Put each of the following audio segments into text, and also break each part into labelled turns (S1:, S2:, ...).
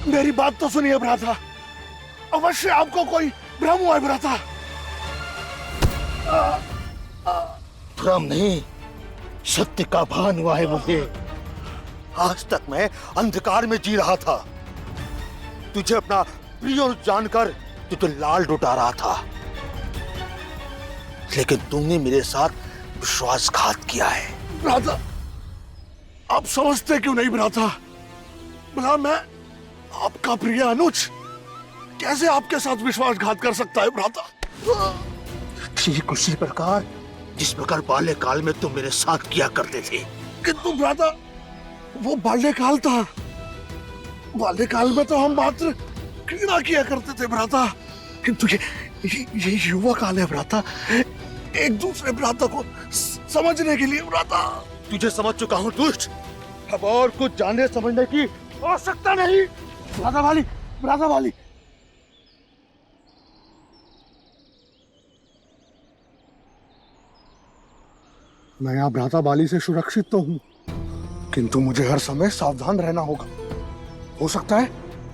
S1: मेरी बात तो सुनिए भ्राता, अवश्य आपको कोई भ्रम हुआ है भ्राता।
S2: भ्रम नहीं, सत्य का भान हुआ है मुझे। आज तक मैं अंधकार में जी रहा था। तुझे अपना प्रिय जानकर तुझे लाल लुटा रहा था, लेकिन तुमने मेरे साथ विश्वासघात किया है।
S1: भ्राता, आप समझते क्यों नहीं भ्राता? भला मैं आपका प्रिय अनुज कैसे आपके साथ विश्वासघात कर सकता है भ्राता?
S2: ठीक उसी प्रकार जिस प्रकार बाल्यकाल में तुम मेरे साथ किया करते थे।
S1: किंतु भ्राता, वो बाल्यकाल था। बाल्यकाल में तो हम मात्र घृणा किया करते थे भ्राता, किंतु ये युवा काल है भ्राता, एक दूसरे भ्राता को समझने के लिए भ्राता।
S2: तुझे समझ चुका हूँ दुष्ट, अब और कुछ जानने समझने की आवश्यकता नहीं।
S1: भ्राता वाली, भ्राता वाली, मैं यहाँ भ्राता बाली से सुरक्षित तो हूँ, किंतु मुझे हर समय सावधान रहना होगा। हो सकता है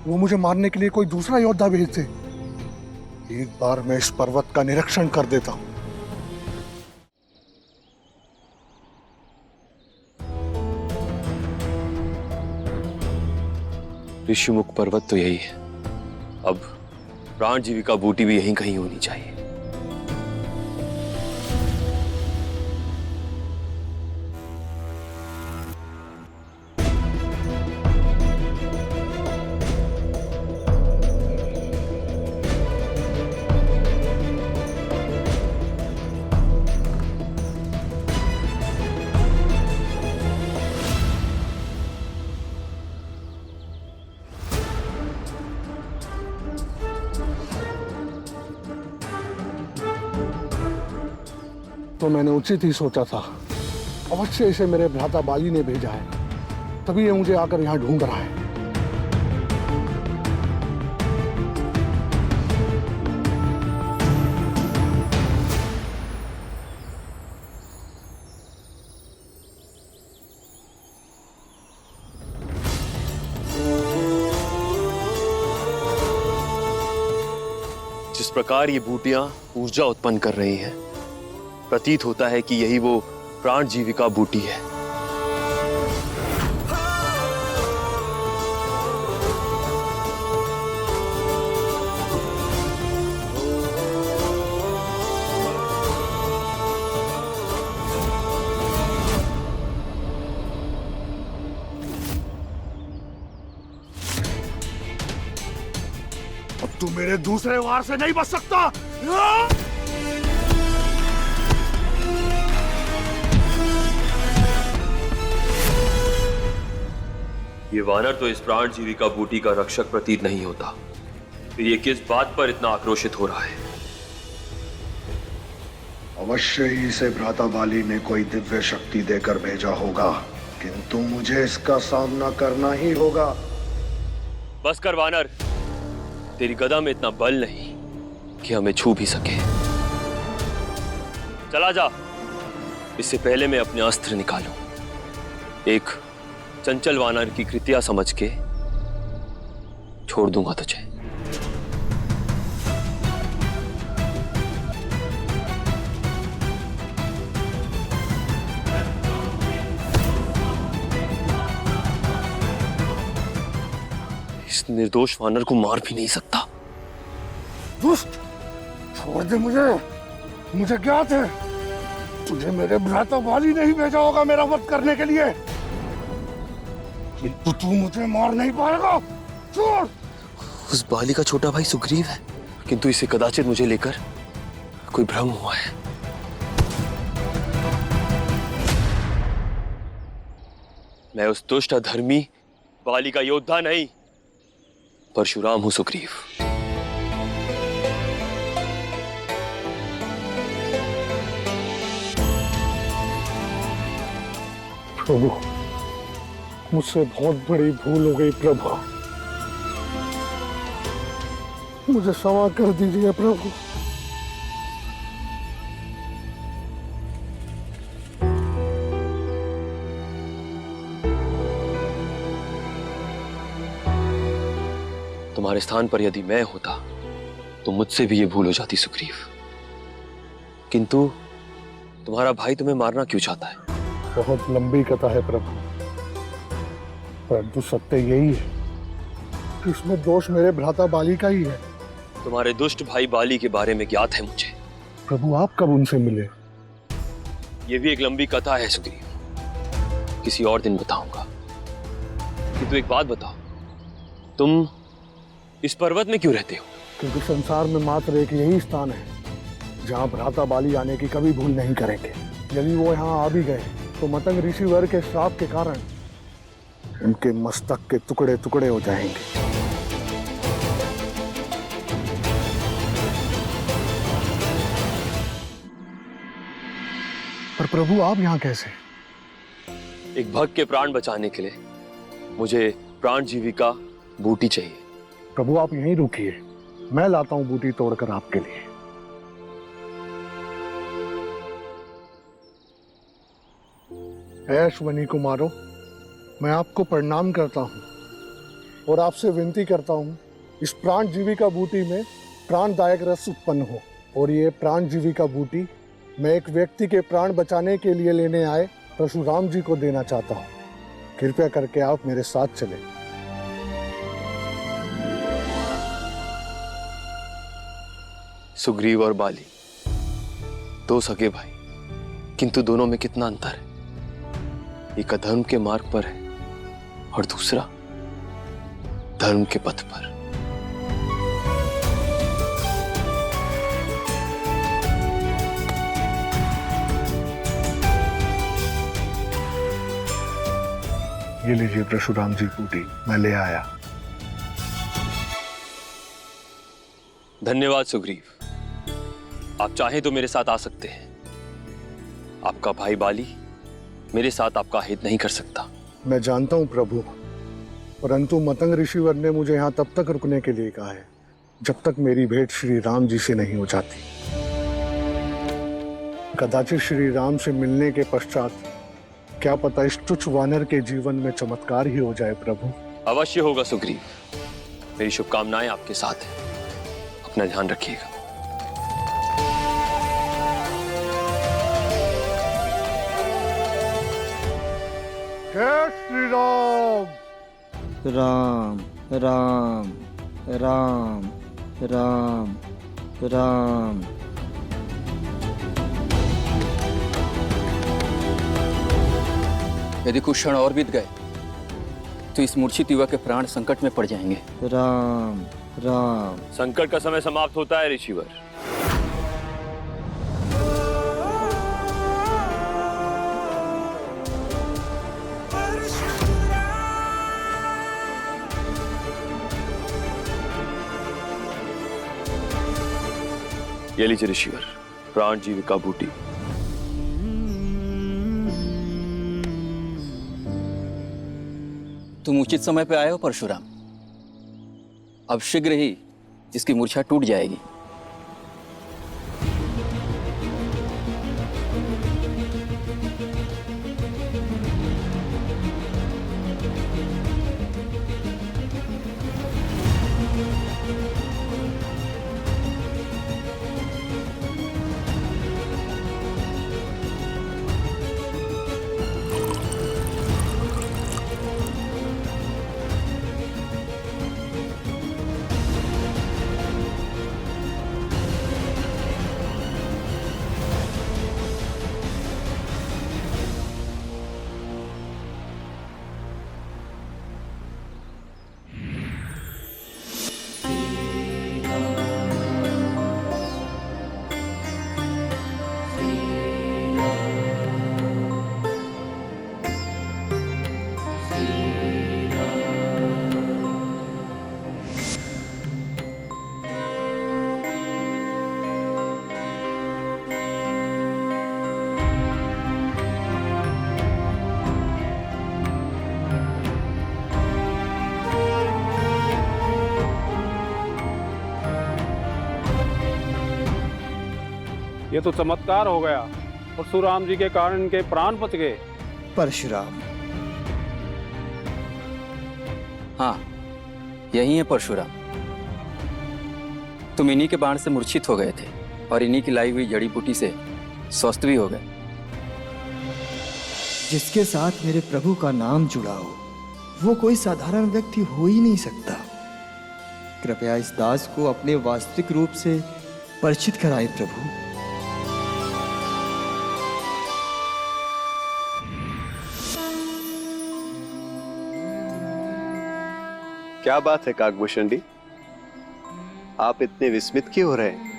S1: वो मुझे मारने के लिए कोई दूसरा योद्धा भेज दे। एक बार मैं इस पर्वत का निरीक्षण कर देता हूँ।
S3: ऋषिमुख पर्वत तो यही है, अब प्राण जीविका बूटी भी यहीं कहीं होनी चाहिए।
S1: तो मैंने उचित ही सोचा था, अवश्य इसे मेरे भ्राता बाली ने भेजा है, तभी ये मुझे आकर यहाँ ढूंढ रहा है।
S3: जिस प्रकार ये बूटियां ऊर्जा उत्पन्न कर रही हैं, प्रतीत होता है कि यही वो प्राण जीविका बूटी है।
S1: अब तू मेरे दूसरे वार से नहीं बच सकता।
S3: ये वानर तो इस प्राण जीविका बूटी का रक्षक प्रतीत नहीं होता, फिर ये किस बात पर इतना आक्रोशित हो रहा है?
S1: अवश्य ही इसे भ्राता बाली ने कोई दिव्य शक्ति देकर भेजा होगा, किंतु मुझे इसका सामना करना ही होगा।
S3: बस कर वानर, तेरी गदा में इतना बल नहीं कि हमें छू भी सके। चला जा, इससे पहले मैं अपने अस्त्र निकालूं। एक चंचल वानर की कृत्या समझ के छोड़ दूंगा तुझे। इस निर्दोष वानर को मार भी नहीं सकता।
S1: दुष्ट, छोड़ दे मुझे, मुझे ज्ञात है तुझे मेरे भ्राता बाली ने ही भेजा होगा मेरा वध करने के लिए, किंतु तू मुझे मार नहीं पाएगा। छोड़।
S3: उस बाली का छोटा भाई सुग्रीव है, किंतु इसे कदाचित मुझे लेकर कोई भ्रम हुआ है। मैं उस दुष्ट अधर्मी बाली का योद्धा नहीं, परशुराम हूं सुग्रीव।
S1: प्रभु, मुझसे बहुत बड़ी भूल हो गई प्रभु। मुझे क्षमा कर दीजिए प्रभु।
S3: तुम्हारे स्थान पर यदि मैं होता तो मुझसे भी ये भूल हो जाती सुग्रीव। किंतु तुम्हारा भाई तुम्हें मारना क्यों चाहता है?
S1: बहुत लंबी कथा है प्रभु, परंतु सत्य यही है कि इसमें दोष मेरे भ्राता बाली का ही है।
S3: तुम्हारे दुष्ट भाई बाली के बारे में ज्ञात है मुझे।
S1: प्रभु आप कब उनसे मिले?
S3: ये भी एक लंबी कथा है सुग्रीव, किसी और दिन बताऊंगा। किंतु एक बात बताओ, तुम इस पर्वत में क्यों रहते हो?
S1: क्योंकि संसार में मात्र एक यही स्थान है जहाँ भ्राता बाली आने की कभी भूल नहीं करेंगे। यदि वो यहाँ आ भी गए तो मतंग ऋषिवर के श्राप के कारण उनके मस्तक के टुकड़े टुकड़े हो जाएंगे। पर प्रभु आप यहाँ कैसे?
S3: एक भक्त के प्राण बचाने के लिए मुझे प्राण जीविका बूटी चाहिए।
S1: प्रभु आप यहीं रुकिए, मैं लाता हूं बूटी तोड़कर आपके लिए। ऐश्वनी कुमारों, मैं आपको प्रणाम करता हूं और आपसे विनती करता हूं, इस प्राण जीविका बूटी में प्राणदायक रस उत्पन्न हो। और ये प्राण जीविका बूटी मैं एक व्यक्ति के प्राण बचाने के लिए लेने आए परशुराम जी को देना चाहता हूं। कृपया करके आप मेरे साथ चलें।
S3: सुग्रीव और बाली दो सगे भाई, किंतु दोनों में कितना अंतर है। एक अधर्म के मार्ग पर है और दूसरा धर्म के पथ पर।
S1: ये लीजिए परशुराम जी बूटी, मैं ले आया।
S3: धन्यवाद सुग्रीव, आप चाहें तो मेरे साथ आ सकते हैं। आपका भाई बाली मेरे साथ आपका हित नहीं कर सकता।
S1: मैं जानता हूं प्रभु, परंतु मतंग ऋषिवर ने मुझे यहाँ तब तक रुकने के लिए कहा है जब तक मेरी भेंट श्री राम जी से नहीं हो जाती। कदाचित श्री राम से मिलने के पश्चात क्या पता इस तुच्छ वानर के जीवन में चमत्कार ही हो जाए प्रभु।
S3: अवश्य होगा सुग्रीव, मेरी शुभकामनाएं आपके साथ हैं। अपना ध्यान रखिएगा।
S1: जय श्री राम।
S4: राम राम राम राम राम।
S5: यदि कुछ क्षण और बीत गए तो इस मूर्छित युवक के प्राण संकट में पड़ जाएंगे।
S4: राम राम।
S3: संकट का समय समाप्त होता है ऋषिवर। ये लीजिए ऋषिवर, प्राण जीविका बूटी।
S5: तुम उचित समय पे आए हो परशुराम। अब शीघ्र ही इसकी मूर्छा टूट जाएगी।
S6: ये तो चमत्कार हो गया। परशुराम जी के कारण इनके प्राण बच गए।
S4: परशुराम।
S5: हाँ, यही है परशुराम। तुम इन्हीं के बाण से मूर्छित हो गए थे और इन्हीं की लाई हुई जड़ी बूटी से स्वस्थ भी हो गए।
S4: जिसके साथ मेरे प्रभु का नाम जुड़ा हो वो कोई साधारण व्यक्ति हो ही नहीं सकता। कृपया इस दास को अपने वास्तविक रूप से परिचित कराएं प्रभु।
S3: क्या बात है काकभूषण जी, आप इतने विस्मित क्यों हो रहे हैं?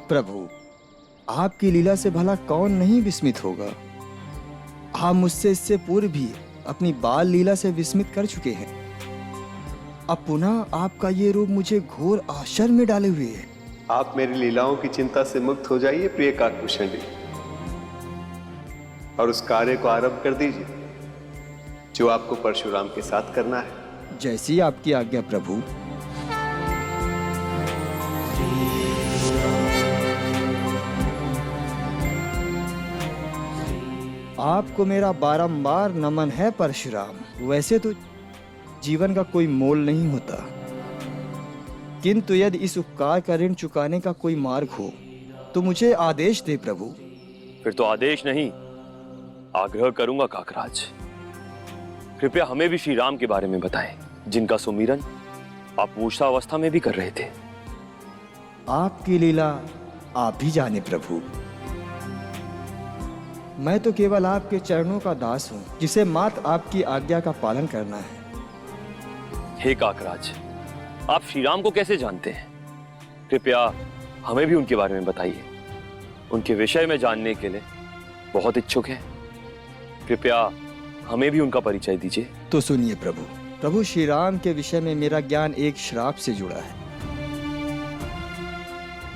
S4: प्रभु, आपकी लीला से भला कौन नहीं विस्मित होगा। आप मुझसे इससे पूर्व भी अपनी बाल लीला से विस्मित कर चुके हैं। अब पुनः आपका ये रूप मुझे घोर आश्चर्य में डाले हुए है।
S3: आप मेरी लीलाओं की चिंता से मुक्त हो जाइए प्रिय काकभूषण जी, और उस कार्य को आरंभ कर दीजिए जो आपको परशुराम के साथ करना है।
S4: जैसी आपकी आज्ञा प्रभु। आपको मेरा बारंबार नमन है परशुराम। वैसे तो जीवन का कोई मोल नहीं होता, किंतु यदि इस उपकार का ऋण चुकाने का कोई मार्ग हो तो मुझे आदेश दे प्रभु।
S7: फिर तो आदेश नहीं, आग्रह करूंगा काकराज। कृपया हमें भी श्री राम के बारे में बताएं, जिनका सुमिरन आप मूर्छावस्था में भी कर रहे थे।
S4: आपकी लीला आप भी जाने प्रभु। मैं तो केवल आपके चरणों का दास हूं, जिसे मात्र आपकी आज्ञा का पालन करना है।
S7: हे काकराज, आप श्री राम को कैसे जानते हैं? कृपया हमें भी उनके बारे में बताइए। उनके विषय में जानने के लिए बहुत इच्छुक हैं। कृपया हमें भी उनका परिचय दीजिए।
S4: तो सुनिए प्रभु। प्रभु श्री राम के विषय में मेरा ज्ञान एक श्राप से जुड़ा है।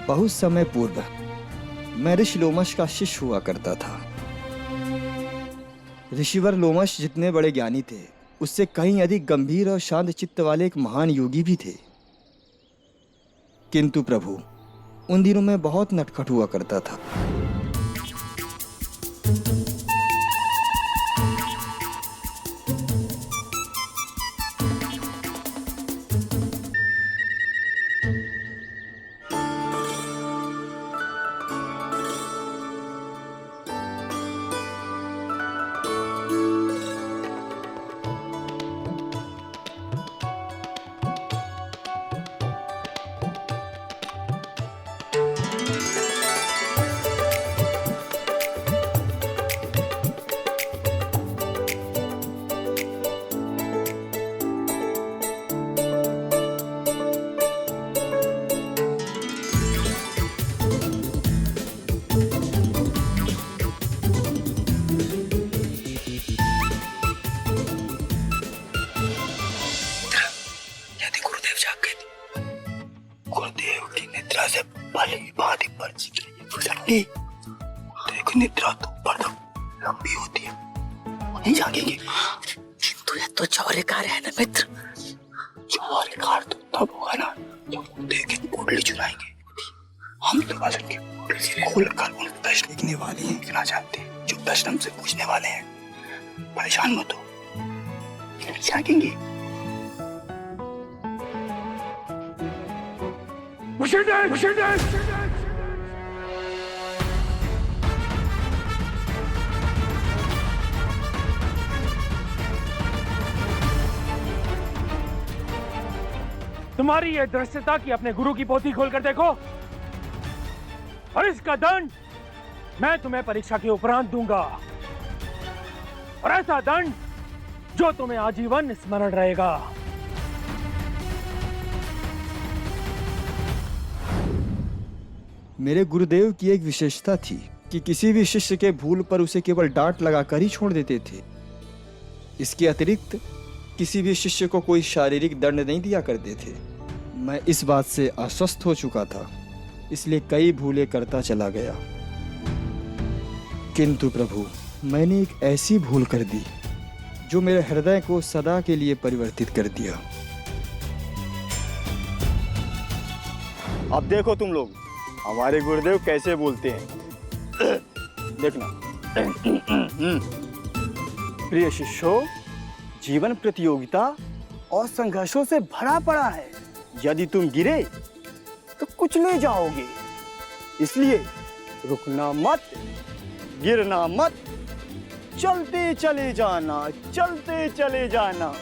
S4: बहुत समय पूर्व मैं ऋषि लोमश का शिष्य हुआ करता था। ऋषिवर लोमश जितने बड़े ज्ञानी थे, उससे कहीं अधिक गंभीर और शांत चित्त वाले एक महान योगी भी थे। किंतु प्रभु, उन दिनों में बहुत नटखट हुआ करता था।
S2: देखो निद्रा तो बड़ा लंबी होती है, नहीं जागेंगे।
S8: किंतु यह तो चौरेकार है ना मित्र।
S2: चौरेकार तो तब होगा ना जब गुरुदेव की कुंडली चुराएंगे। हम तो बस उनकी कुंडली खोलकर उन प्रश्न लिखने वाले हैं, लिखना चाहते हैं जो प्रश्न हमसे पूछने वाले हैं। परेशान मत हो, नहीं जागेंगे।
S9: तुम्हारी यह दृष्टता कि अपने गुरु की पोथी खोलकर देखो, और इसका दंड मैं तुम्हें परीक्षा के उपरांत दूंगा, और ऐसा दंड जो तुम्हें आजीवन स्मरण रहेगा।
S4: मेरे गुरुदेव की एक विशेषता थी कि किसी भी शिष्य के भूल पर उसे केवल डांट लगाकर ही छोड़ देते थे। इसके अतिरिक्त किसी भी शिष्य को कोई शारीरिक दंड नहीं दिया करते थे। मैं इस बात से आश्वस्त हो चुका था, इसलिए कई भूलें करता चला गया। किंतु प्रभु, मैंने एक ऐसी भूल कर दी जो मेरे हृदय को सदा के लिए परिवर्तित कर दिया। अब देखो तुम लोग हमारे गुरुदेव कैसे बोलते हैं। देखना। प्रिय शिष्यों, जीवन प्रतियोगिता और संघर्षों से भरा पड़ा है। यदि तुम गिरे तो कुचले जाओगे, इसलिए रुकना मत, गिरना मत, चलते चले जाना, चलते चले जाना।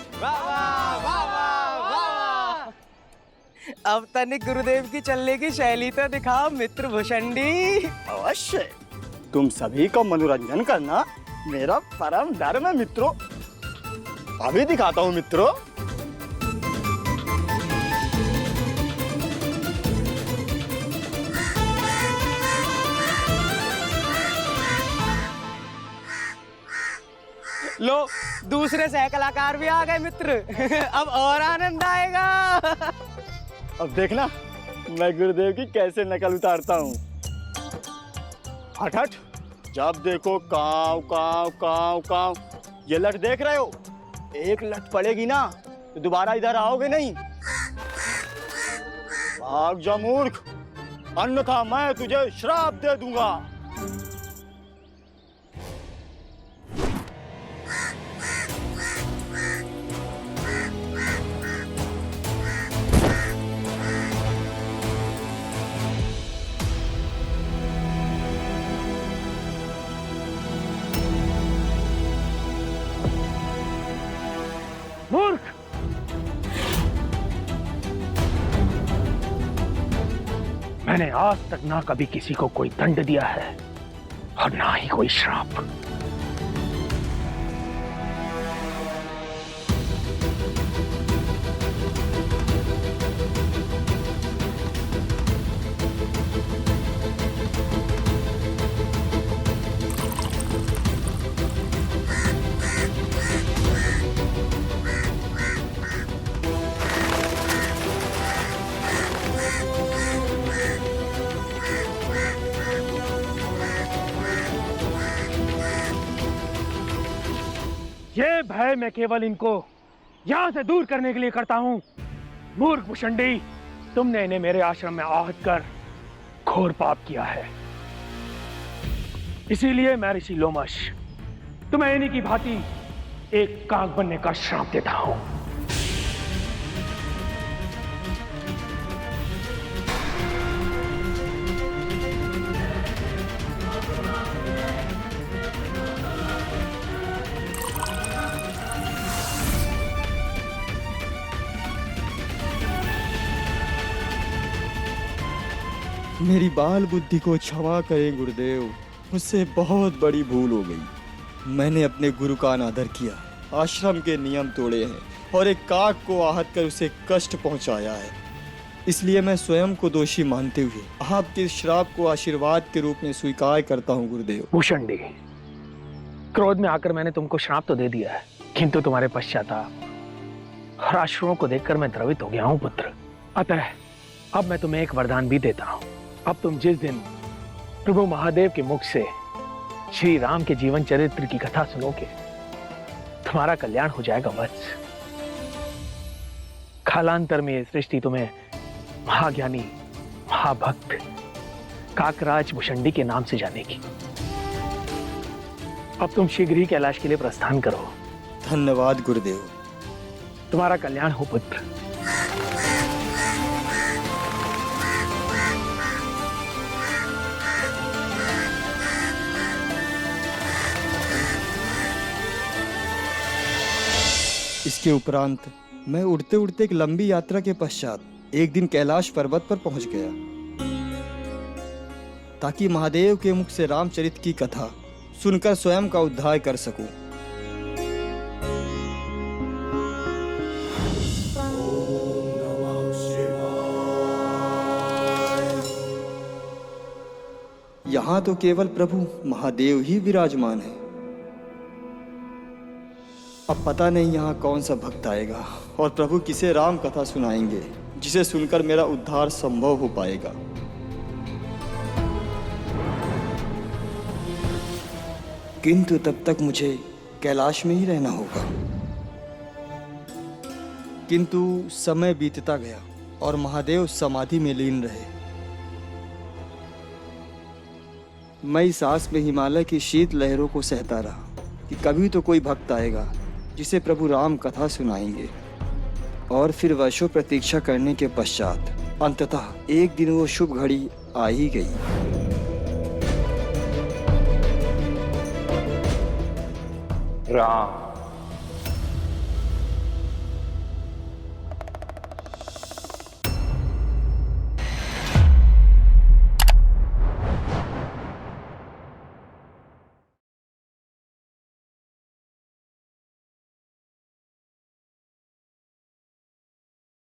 S8: अब तनिक गुरुदेव की चलने की शैली तो दिखाओ मित्र भुषंडी।
S4: अवश्य, तुम सभी का मनोरंजन करना मेरा परम धर्म है मित्रों। अभी दिखाता हूँ मित्रों।
S8: लो, दूसरे सह कलाकार भी आ गए मित्र। अब और आनंद आएगा।
S4: अब देखना मैं गुरुदेव की कैसे नकल उतारता हूँ। हट हट, जब देखो काव काव काव काव। ये लट देख रहे हो? एक लट पड़ेगी ना तो दोबारा इधर आओगे नहीं। भाग जा मूर्ख, अन्यथा मैं तुझे श्राप दे दूंगा।
S9: मूर्ख! मैंने आज तक ना कभी किसी को कोई दंड दिया है और ना ही कोई श्राप। ये भय मैं केवल इनको यहां से दूर करने के लिए करता हूं। मूर्ख भुषंडी, तुमने इन्हें मेरे आश्रम में आहत कर घोर पाप किया है। इसीलिए मैं ऋषि लोमश तुम्हें इन्हीं की भांति एक काक बनने का श्राप देता हूं।
S4: मेरी बाल बुद्धि को क्षमा करें गुरुदेव, मुझसे बहुत बड़ी भूल हो गई। मैंने अपने गुरु का अनादर किया, आश्रम के नियम तोड़े हैं और एक काक को आहत कर उसे कष्ट पहुंचाया है। इसलिए मैं स्वयं को दोषी मानते हुए आपके श्राप को आशीर्वाद के रूप में स्वीकार करता हूं गुरुदेव।
S9: भुषंडी, क्रोध में आकर मैंने तुमको श्राप तो दे दिया है, किंतु तुम्हारे पश्चाताप और आश्रमों को देखकर मैं द्रवित हो गया हूं पुत्र। अतः अब मैं तुम्हें एक वरदान भी देता हूं। अब तुम जिस दिन प्रभु महादेव के मुख से श्री राम के जीवन चरित्र की कथा सुनोगे, तुम्हारा कल्याण हो जाएगा वत्स। कालांतर में सृष्टि तुम्हें महाज्ञानी, महाभक्त काकराज भुषंडी के नाम से जानेगी। अब तुम शीघ्र ही कैलाश के लिए प्रस्थान करो।
S4: धन्यवाद गुरुदेव।
S9: तुम्हारा कल्याण हो पुत्र।
S4: इसके उपरांत मैं उड़ते उड़ते एक लंबी यात्रा के पश्चात एक दिन कैलाश पर्वत पर पहुंच गया, ताकि महादेव के मुख से रामचरित की कथा सुनकर स्वयं का उद्धार कर सकूं। यहाँ तो केवल प्रभु महादेव ही विराजमान है। अब पता नहीं यहाँ कौन सा भक्त आएगा और प्रभु किसे राम कथा सुनाएंगे जिसे सुनकर मेरा उद्धार संभव हो पाएगा। किंतु तब तक मुझे कैलाश में ही रहना होगा। किंतु समय बीतता गया और महादेव समाधि में लीन रहे। मैं इस आस में हिमालय की शीत लहरों को सहता रहा कि कभी तो कोई भक्त आएगा जिसे प्रभु राम कथा सुनाएंगे। और फिर वर्षों प्रतीक्षा करने के पश्चात अंततः एक दिन वो शुभ घड़ी आ ही गई।
S6: राम